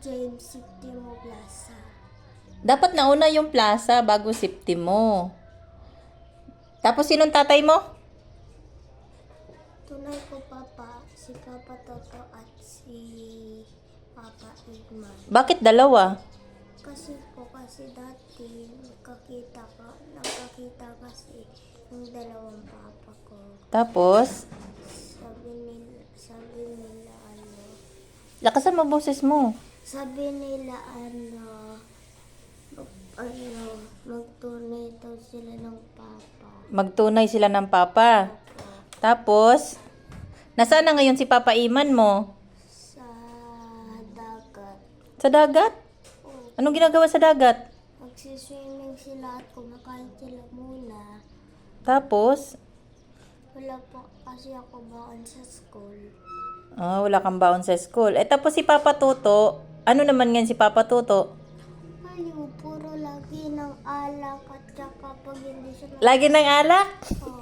James Septimo Plaza. Dapat nauna yung plaza bago Septimo. Tapos sinong tatay mo? Tunay ko papa, si Papa Toto at si Papa Igman. Bakit dalawa? Kasi dati nagkakita kasi yung dalawang papa ko. Tapos, Sabi nila lakasan mo boses mo. sabi nila magtunay daw sila ng papa. Magtunay sila ng papa. Tapos, nasaan na ngayon si Papa Iman mo? Sa dagat. Sa dagat? Oh, Anong ginagawa sa dagat? magsiswimming sila at kumakain sila muna. Tapos, Wala po kasi ako baon sa school. wala kang baon sa school. Tapos si Papa Toto, ano naman yan si Papa Toto? Aliw, puro lagi ng alak at saka pag hindi siya Lagi ng alak? oh.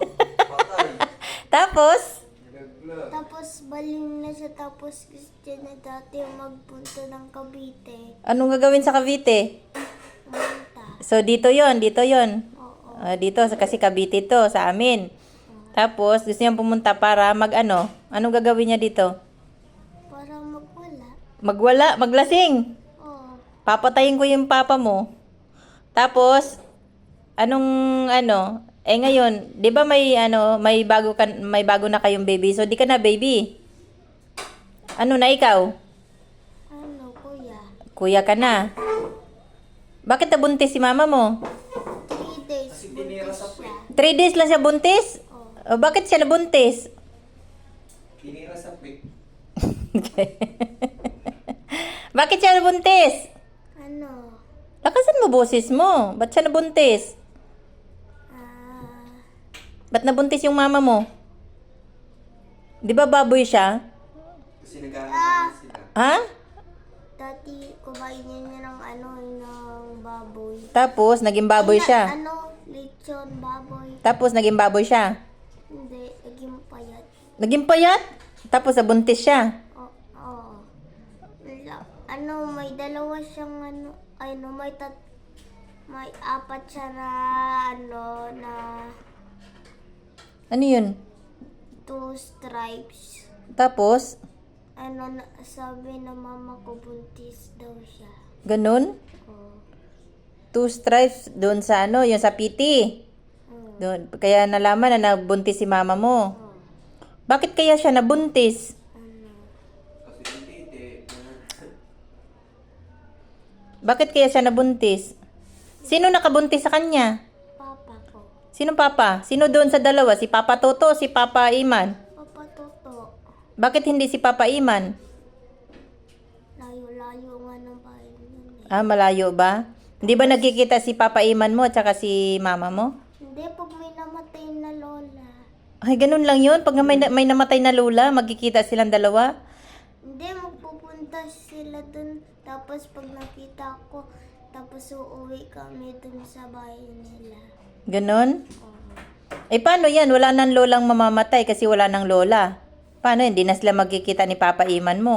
Tapos, Tapos baling na siya, tapos gusto na dati magpunta ng Cavite. anong gagawin sa Cavite? Pumunta. So, dito yon. Oo. Dito, kasi Cavite to, sa amin. Tapos, gusto niyang pumunta para mag-ano? Anong gagawin niya dito? Para magwala. Maglasing. Oo. Papatayin ko yung papa mo. Tapos, ngayon, 'di ba may bago na kayong baby. So, di ka na baby. Ano na ikaw? Ano, kuya? Kuya ka na. Bakit nabuntis si mama mo? 3 days buntis siya. 3 days lang siya buntis? Oo. Bakit siya nabuntis? Tinira sa pick. Bakit siya nabuntis? Ano? Lakasan mo boses mo. Ba't siya nabuntis? Ba't nabuntis yung mama mo? Di ba baboy siya? Kasi nagkakaroon sila. Ha? Dati kumain niya ng baboy. Tapos, naging baboy siya. Lechon, baboy. Tapos, naging baboy siya. Hindi, naging payat. Naging payat. Tapos, nabuntis siya. Oo. May dalawa siyang may apat siya na Ano yun? 2 stripes. Tapos, Sabi ng mama ko buntis daw siya. ganun? Oo. 2 stripes doon sa yung sa PT. Doon. Kaya nalaman na nabuntis si mama mo. Oo. Bakit kaya siya nabuntis? Kasi hindi. Bakit kaya siya nabuntis? Sino nakabuntis sa kanya? Papa ko. Sino papa? Sino doon sa dalawa? Si Papa Toto o si Papa Iman? Papa Toto. Bakit hindi si Papa Iman? Layo-layo nga ng bahay nun eh. Malayo ba? Hindi ba nagkikita si Papa Iman mo at saka si mama mo? Hindi, pag may namatay na lola. Ay, ganun lang yun. Pag may namatay na lola, magkikita silang dalawa. Hindi, magpupunta sila dun. Tapos pag nakita ko, tapos uuwi kami dun sa bahay nila. Ganun? Oo. Paano yan? Wala nang lolang mamamatay kasi wala nang lola. Paano? Hindi na sila magkikita ni Papa Iman mo.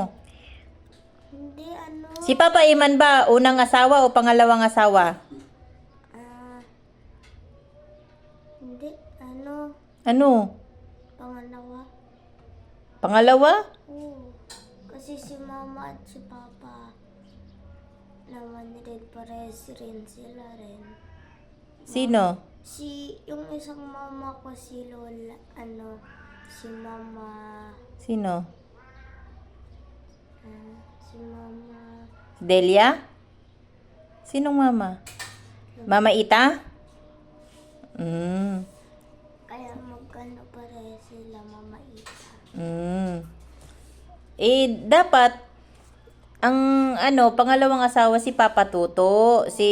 Hindi, Si Papa Iman ba, unang asawa o pangalawang asawa? hindi, Ano? pangalawa. Pangalawa? Oo. Kasi si mama at si papa naman rin, pares rin sila rin. Sino? Yung isang mama ko, si Lola, si mama, Sino? si mama, Delia? Sinong mama? Mama Ita? kaya pares sila, mama Ita. Dapat, pangalawang asawa si Papa Toto. Si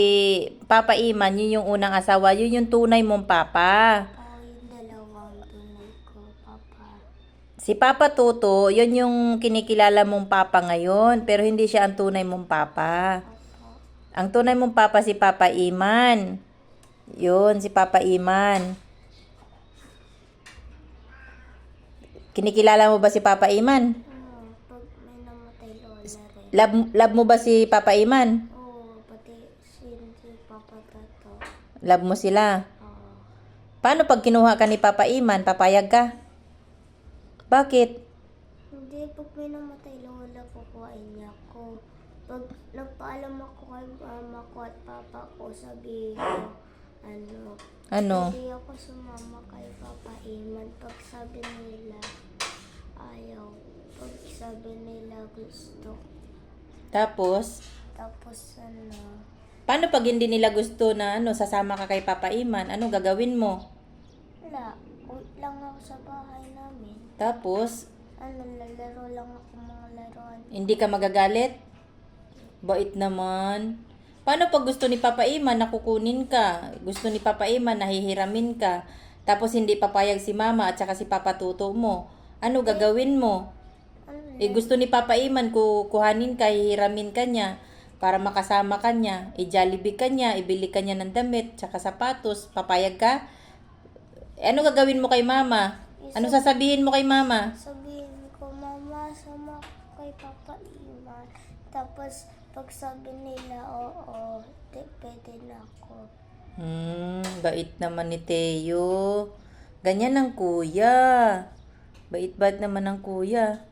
Papa Iman, yun yung unang asawa. Yun yung tunay mong papa. Yung dalawang tunay ko, papa. Si Papa Toto, yun yung kinikilala mong papa ngayon. Pero hindi siya ang tunay mong papa. Ang tunay mong papa si Papa Iman. Yun, si Papa Iman. Kinikilala mo ba si Papa Iman? Pag may namatay lola rin. Love mo ba si Papa Iman? Oo, pati si Papa Tato. Love mo sila? Oo. Paano pag kinuha ka ni Papa Iman, papayag ka? Bakit? Hindi, pag may namatay lola, kukuhain niya ako. Pag nagpaalam ako kay mama ko at papa ko, sabihin ko, Ano? hindi ako sumama kay Papa Iman. Pag sabi nila, ayaw. Pag sabi nila, gusto. Tapos, Tapos paano pag hindi nila gusto na sasama ka kay Papa Iman? Ano gagawin mo? wala. Uwi lang ako sa bahay namin. Tapos, Lalaro lang ako mga laruan. hindi ka magagalit? Bait naman. Paano pag gusto ni Papa Iman na kukunin ka? Gusto ni Papa Iman nahihiramin ka. Tapos hindi papayag si Mama at saka si Papa Tuto mo. Ano gagawin mo? Gusto ni Papa Iman kuhanin ka, hihiramin ka niya para makasama ka niya. Jollibee ka niya, ibili ka niya ng damit, tsaka sapatos. Papayag ka? Ano gagawin mo kay Mama? Ano sasabihin mo kay Mama? Sabihin ko, Mama, sama ko kay Papa Iman. Tapos, pag sabi nila, oo, pwede na ako. Bait naman ni Teo. Ganyan ang kuya. Bait-bait naman ang kuya.